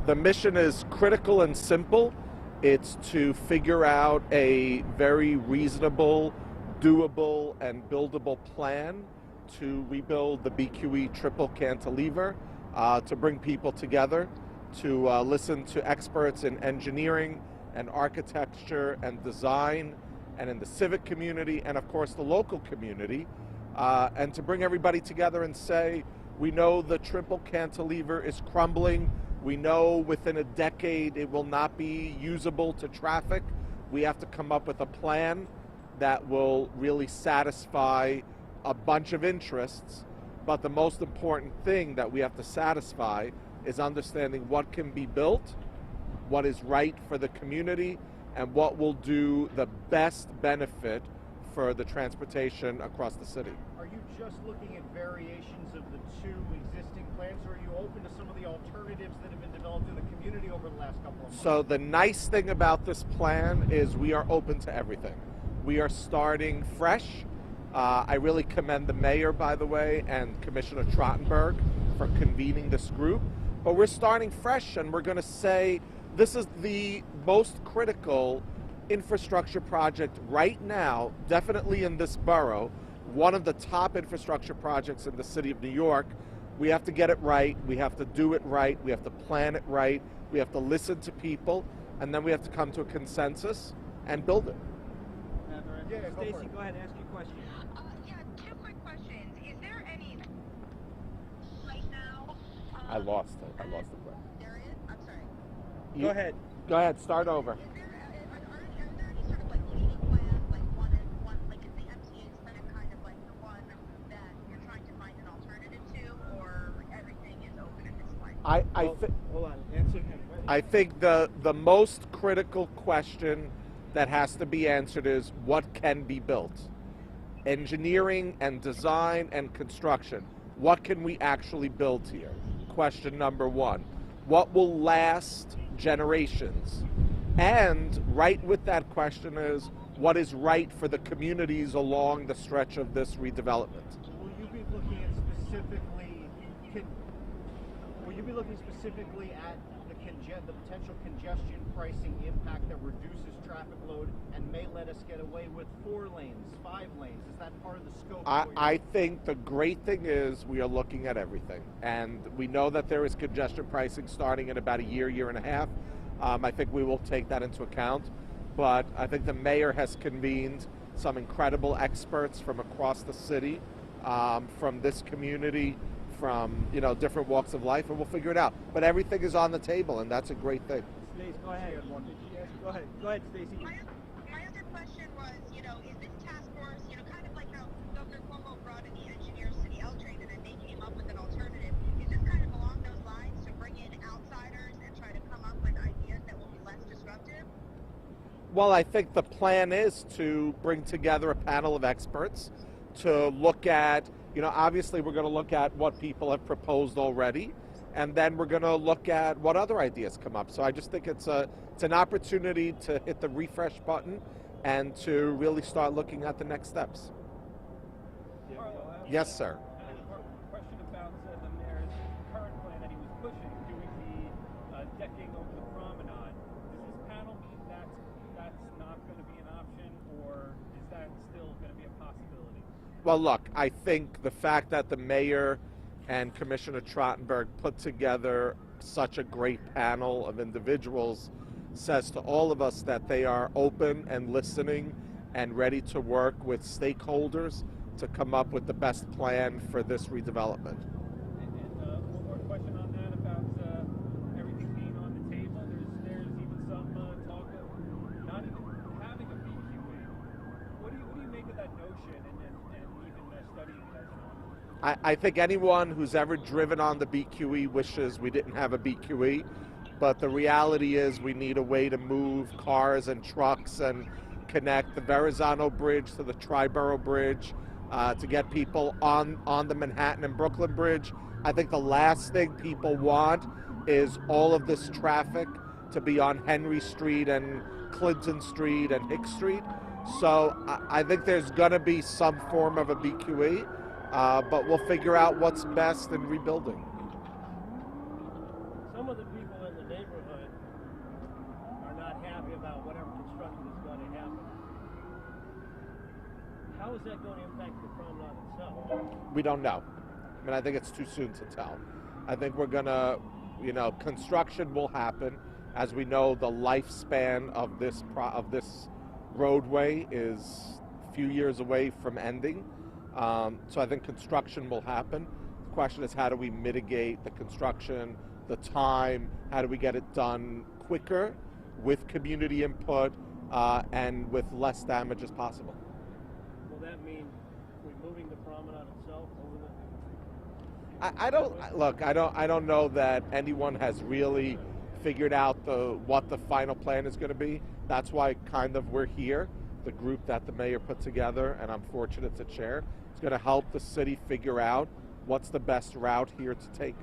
The mission is critical and simple. It's to figure out a very reasonable, doable, and buildable plan to rebuild the BQE triple cantilever, to bring people together, to listen to experts in engineering and architecture and design, and in the civic community, and of course the local community, and to bring everybody together and say, we know the triple cantilever is crumbling. We know within a decade it will not be usable to traffic. We have to come up with a plan that will really satisfy a bunch of interests. But the most important thing that we have to satisfy is understanding what can be built, what is right for the community, and what will do the best benefit for the transportation across the city. Are you just looking at variations of the two existing plans, or are you open to some of the alternatives that have been developed in the community over the last couple of months? So the nice thing about this plan is we are open to everything. We are starting fresh. I really commend the mayor, by the way, and Commissioner Trottenberg for convening this group. But we're starting fresh, and we're going to say this is the most critical infrastructure project right now, definitely in this borough, one of the top infrastructure projects in the city of New York. We have to get it right. We have to do it right. We have to plan it right. We have to listen to people, and then we have to come to a consensus and build it. Stacy, go ahead and ask your question. Yeah, two quick questions. Is there any right now? I lost it. I lost the question. There is? I'm sorry. Go ahead. Go ahead. Start over. Is there, are there any sort of like leading plans, like one, like is the MTA's plan kind of like the one that you're trying to find an alternative to, or everything is open at this point? Hold on. Answer him. I think the most critical question that has to be answered is what can be built? Engineering and design and construction. What can we actually build here? Question number one. What will last generations? And right with that question is what is right for the communities along the stretch of this redevelopment? Will you be looking at specifically? Will you be looking specifically at the potential congestion pricing impact that reduces traffic load and may let us get away with 4 lanes, 5 lanes? Is that part of the scope? I think the great thing is we are looking at everything. And we know that there is congestion pricing starting in about a year and a half. I think we will take that into account. But I think the mayor has convened some incredible experts from across the city, from this community, from different walks of life, and we'll figure it out. But everything is on the table, and that's a great thing. Stacy, go ahead. Go ahead, Stacy. My other question was, is this task force, kind of like how Governor Cuomo brought in the engineers to the L train and then they came up with an alternative, is this kind of along those lines to bring in outsiders and try to come up with ideas that will be less disruptive? Well, I think the plan is to bring together a panel of experts to look at, obviously we're going to look at what people have proposed already, and then we're going to look at what other ideas come up. So I just think it's an opportunity to hit the refresh button and to really start looking at the next steps. Yes, sir. Question about the mayor's current plan that he was pushing, doing the decking over the promenade. Does this panel mean that's not going to be an option, or is that still going to be a possibility? Well, look, I think the fact that the mayor and Commissioner Trottenberg put together such a great panel of individuals says to all of us that they are open and listening and ready to work with stakeholders to come up with the best plan for this redevelopment. And one more question on that about everything being on the table. There's even some talk of not even having a BQE. What do you make of that notion and even studying it as an option? I think anyone who's ever driven on the BQE wishes we didn't have a BQE, but the reality is we need a way to move cars and trucks and connect the Verrazano Bridge to the Triborough Bridge, to get people on the Manhattan and Brooklyn Bridge. I think the last thing people want is all of this traffic to be on Henry Street and Clinton Street and Hicks Street. So I think there's going to be some form of a BQE, but we'll figure out what's best in rebuilding. Some of the people that in the neighborhood are not happy about whatever construction is going to happen. How is that going to impact the promenade itself? We don't know. I mean, I think it's too soon to tell. I think we're gonna, construction will happen. As we know, the lifespan of this roadway is a few years away from ending. So I think construction will happen. The question is, how do we mitigate the construction, the time? How do we get it done quicker with community input and with less damage as possible? Will that mean removing the promenade itself over the? I don't know that anyone has really figured out what the final plan is going to be. That's why kind of we're here, the group that the mayor put together, and I'm fortunate to chair. It's going to help the city figure out what's the best route here to take.